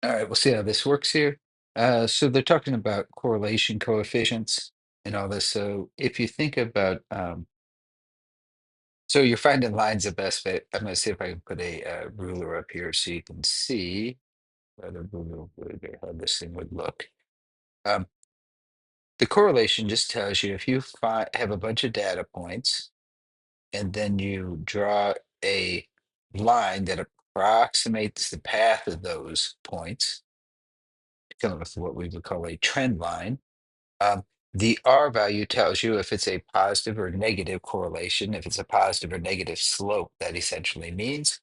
All right, we'll see how this works here. So they're talking about correlation coefficients and all this. So if you think about, so you're finding lines of best fit. I'm going to see if I can put a ruler up here so you can see whether how this thing would look. Um, the correlation just tells you if you have a bunch of data points and then you draw a line that approximates the path of those points, come up with what we would call a trend line. Um, the R value tells you if it's a positive or negative correlation, if it's a positive or negative slope, that essentially means,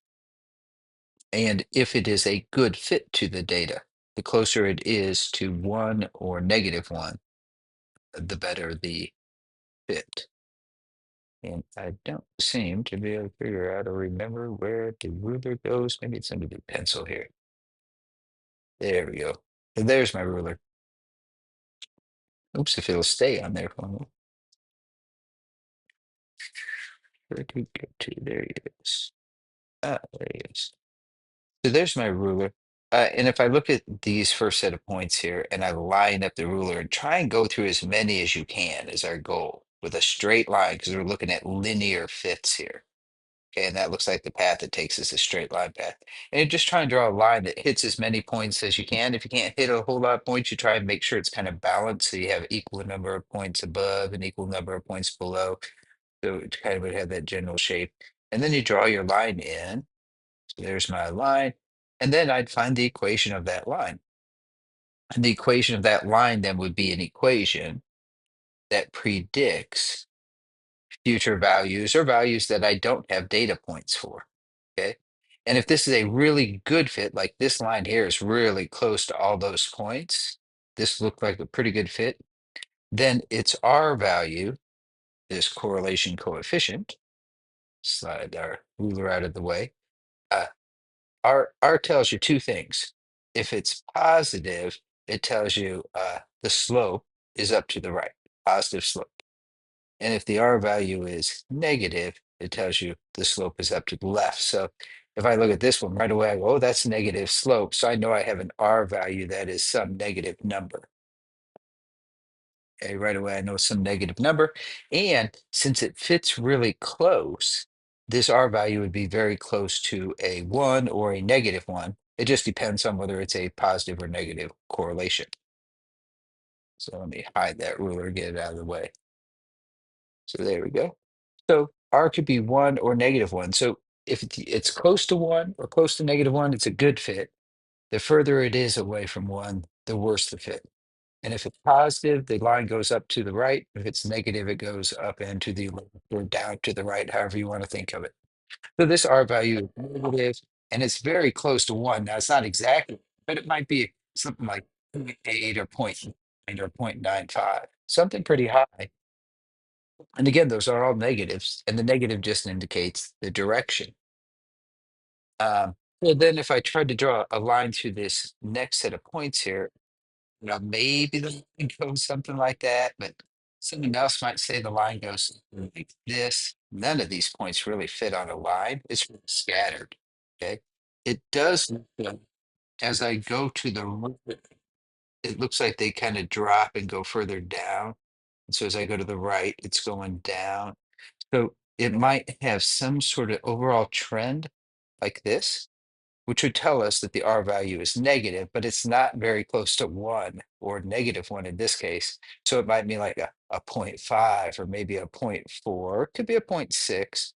and if it is a good fit to the data. The closer it is to one or negative one, the better the fit. And I don't seem to be able to figure out or remember where the ruler goes. Maybe it's under the pencil here. There we go. So there's my ruler. Oops, if it'll stay on there for me. Where did it go to? There it is. Ah, there it is. So there's my ruler. And if I look at these first set of points here and I line up the ruler and try and go through as many as you can is our goal with a straight line because we're looking at linear fits here. Okay, and that looks like the path it takes is a straight line path. And you just try and draw a line that hits as many points as you can. If you can't hit a whole lot of points, you try and make sure it's kind of balanced so you have equal number of points above and equal number of points below. So it kind of would have that general shape. And then you draw your line in. So there's my line. And then I'd find the equation of that line. And the equation of that line then would be an equation that predicts future values or values that I don't have data points for. Okay. And if this is a really good fit, like this line here is really close to all those points, this looked like a pretty good fit, then its R value, this correlation coefficient, slide our ruler out of the way. Uh, R tells you two things. If it's positive, it tells you the slope is up to the right, positive slope. And if the R value is negative, it tells you the slope is up to the left. So if I look at this one right away, I go, oh, that's negative slope. So I know I have an R value that is some negative number. Okay, right away, I know some negative number. And since it fits really close, this R value would be very close to a one or a negative one. It just depends on whether it's a positive or negative correlation. So let me hide that ruler, get it out of the way. So there we go. So R could be one or negative one. So if it's close to one or close to negative one, it's a good fit. The further it is away from one, the worse the fit. And if it's positive, the line goes up to the right. If it's negative, it goes up and to the left or down to the right, however you want to think of it. So this R value is negative, and it's very close to one. Now it's not exactly, but it might be something like 0.8 or 0.9 or 0.95, something pretty high. And again, those are all negatives, and the negative just indicates the direction. Well, then if I tried to draw a line through this next set of points here, maybe the line goes something like that, but someone else might say the line goes something like this. None of these points really fit on a line. It's really scattered. Okay. It does look like as I go to the right, it looks like they kind of drop and go further down. And so as I go to the right, it's going down. So it might have some sort of overall trend like this, which would tell us that the R value is negative, but it's not very close to one or negative one in this case. So it might be like a 0.5 or maybe a 0.4, it could be a 0.6,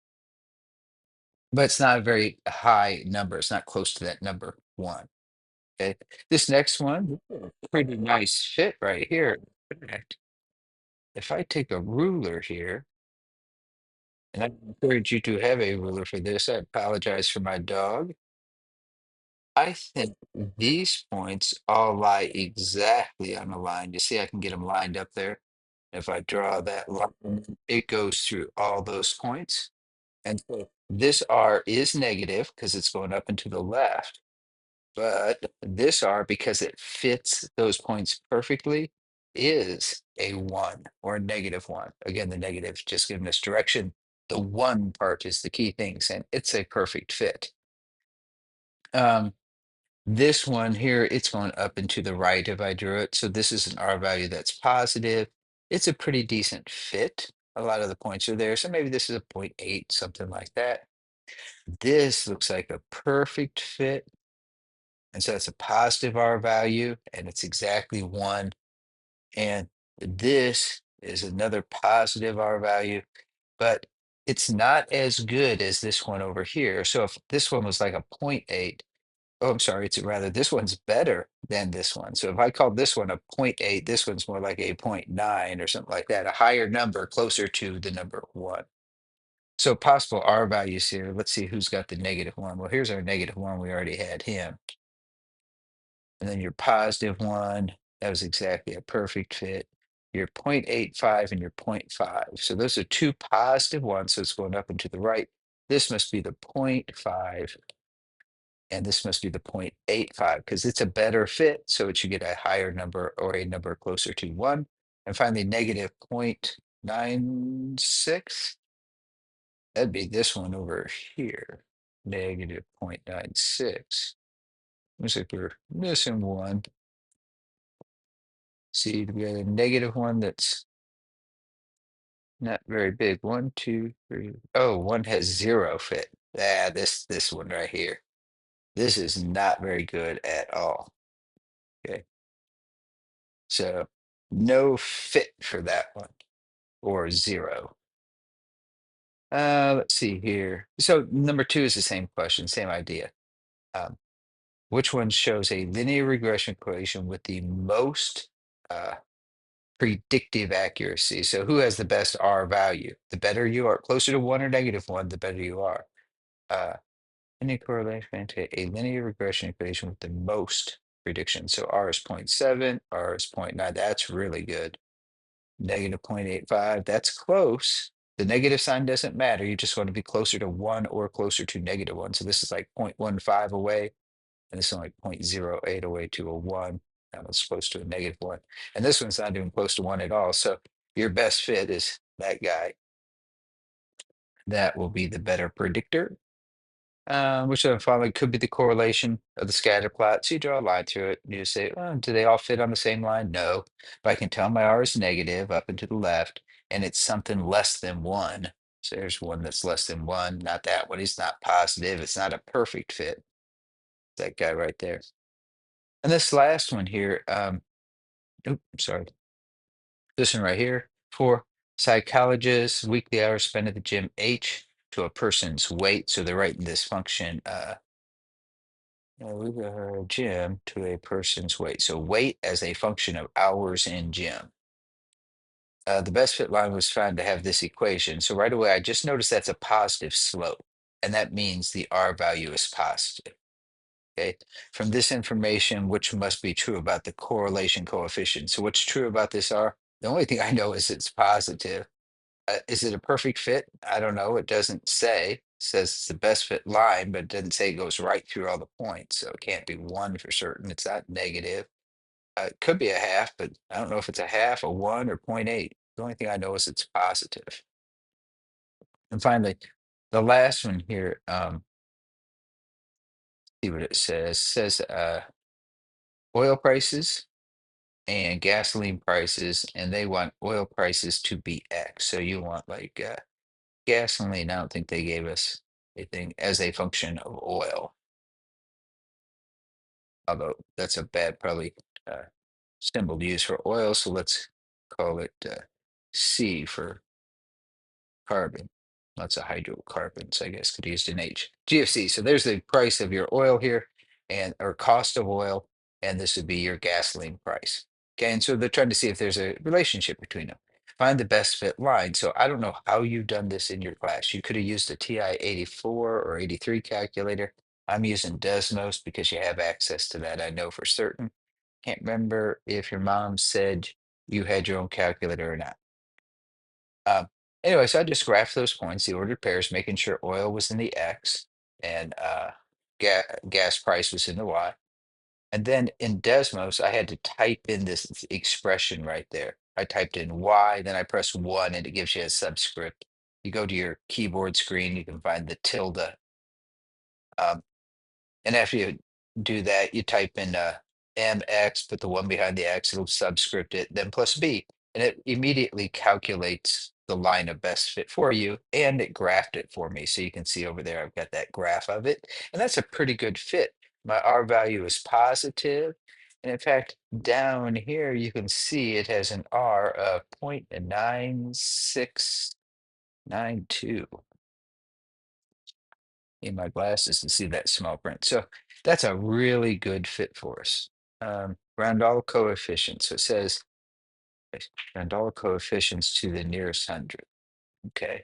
but it's not a very high number. It's not close to that number one. Okay. This next one, pretty nice fit right here. Correct. If I take a ruler here, and I encourage you to have a ruler for this, I apologize for my dog. I think these points all lie exactly on the line. You see, I can get them lined up there. If I draw that line, it goes through all those points. And so this R is negative because it's going up and to the left. But this R, because it fits those points perfectly, is a one or a negative one. Again, the negative just giving us direction. The one part is the key thing, saying it's a perfect fit. Um, This one here, it's going up and to the right if I drew it. So this is an R value that's positive. It's a pretty decent fit. A lot of the points are there. So maybe this is a point 0.8, something like that. This looks like a perfect fit. And so it's a positive R value, and it's exactly 1. And this is another positive R value, but it's not as good as this one over here. So if this one was like a point 0.8, oh, I'm sorry, it's rather this one's better than this one. So if I call this one a point 0.8, this one's more like a point 0.9 or something like that, a higher number closer to the number 1. So possible R values here. Let's see who's got the -1. Well, here's our -1. We already had him. And then your +1, that was exactly a perfect fit. Your 0.85 and your point 0.5. So those are two positive ones. So it's going up and to the right. This must be the point 0.5, and this must be the 0.85 because it's a better fit. So it should get a higher number or a number closer to 1. And finally, -0.96. That'd be this one over here, -0.96. Looks like we're missing one. See, we got a -1 that's not very big. One, two, three. Oh, one has 0 fit. Ah, this one right here. This is not very good at all. Okay, so no fit for that one, or 0. Let's see here. So number 2 is the same question, same idea. Um, which one shows a linear regression equation with the most uh, predictive accuracy? So who has the best R value? The better you are, closer to 1 or -1, the better you are. Uh, Any correlation to a linear regression equation with the most prediction. So R is zero point 0.7, R is zero point 0.9. That's really good. -0.85, that's close. The negative sign doesn't matter. You just want to be closer to 1 or closer to -1. So this is like 0.15 away, and this is only 0.08 away to a 1. That one's close to a -1. And this one's not even close to 1 at all. So your best fit is that guy. That will be the better predictor. Which then finally could be the correlation of the scatter plot. So you draw a line through it. And you say, oh, do they all fit on the same line? No. But I can tell my R is negative up and to the left, and it's something less than 1. So there's one that's less than 1. Not that one. It's not positive. It's not a perfect fit. That guy right there. And this last one here, sorry, this one right here, for psychologists, weekly hours spent at the gym, H to a person's weight. So they're writing this function, we got our gym to a person's weight. So weight as a function of hours in gym. The best fit line was found to have this equation. So right away, I just noticed that's a positive slope, and that means the R value is positive. Okay. From this information, which must be true about the correlation coefficient. So what's true about this R? The only thing I know is it's positive. Is it a perfect fit? I don't know. It doesn't say. It says it's the best fit line, but it doesn't say it goes right through all the points. So it can't be 1 for certain. It's not negative. It could be a half, but I don't know if it's a half, a 1, or point 0.8. The only thing I know is it's positive. And finally, the last one here, see what it says. It says oil prices and gasoline prices, and they want oil prices to be X. So you want like gasoline. I don't think they gave us anything as a function of oil, although that's a bad probably symbol to use for oil. So let's call it C for carbon. Lots of hydrocarbons, I guess, could be used in H. GFC. So there's the price of your oil here, and or cost of oil, and this would be your gasoline price. Okay, and so they're trying to see if there's a relationship between them. Find the best fit line. So I don't know how you've done this in your class. You could have used a TI 84 or 83 calculator. I'm using Desmos because you have access to that. I know for certain. Can't remember if your mom said you had your own calculator or not. Um, anyway, so I just graphed those points, the ordered pairs, making sure oil was in the X and gas price was in the Y. And then in Desmos, I had to type in this expression right there. I typed in Y, then I press 1, and it gives you a subscript. You go to your keyboard screen, you can find the tilde. Um, and after you do that, you type in MX, put the one behind the X, it'll subscript it, then plus B, and it immediately calculates the line of best fit for you, and it graphed it for me. So you can see over there, I've got that graph of it, and that's a pretty good fit. My R value is positive, and in fact, down here, you can see it has an R of 0.9692 in my glasses to see that small print. So that's a really good fit for us. Round all coefficients. So it says round all coefficients to the nearest hundred. Okay.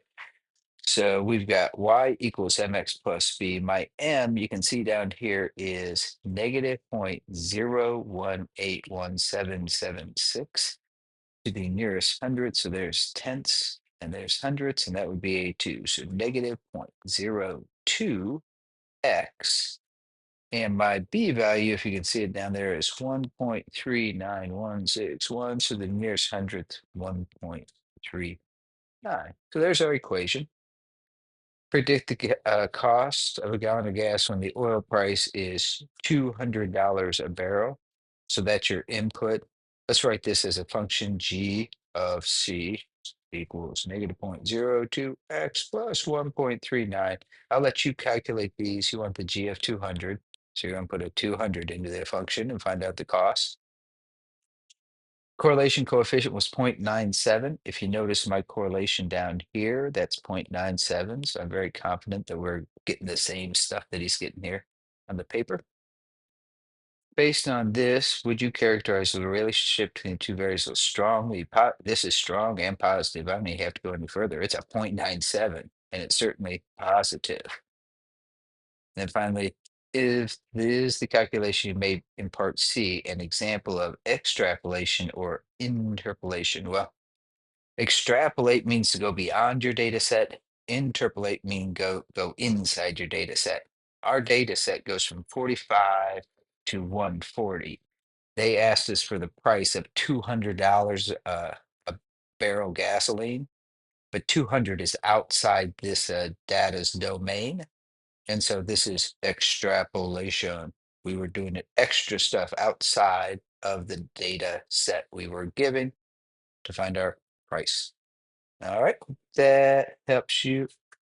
So we've got y equals mx plus b. My m, you can see down here, is negative 0.01817776 to the nearest hundred. So there's tenths and there's hundredths, and that would be a2. So negative 0.02 x, and my b value, if you can see it down there, is 1.39161. So the nearest hundredth, 1.39. So there's our equation. Predict the cost of a gallon of gas when the oil price is $200 a barrel. So that's your input. Let's write this as a function g of c equals negative 0.02x plus 1.39. I'll let you calculate these. You want the g of 200. So you're going to put a 200 into the function and find out the cost. Correlation coefficient was 0.97. If you notice my correlation down here, that's 0.97. So I'm very confident that we're getting the same stuff that he's getting here on the paper. Based on this, would you characterize the relationship between the two variables as strongly? This is strong and positive. I don't even have to go any further. It's a 0.97, and it's certainly positive. And then finally, if this is the calculation you made in part C, an example of extrapolation or interpolation? Well, extrapolate means to go beyond your data set. Interpolate means go inside your data set. Our data set goes from 45 to 140. They asked us for the price of $200 a barrel gasoline, but 200 is outside this data's domain. And so this is extrapolation. We were doing it extra stuff outside of the data set we were given to find our price. All right, that helps you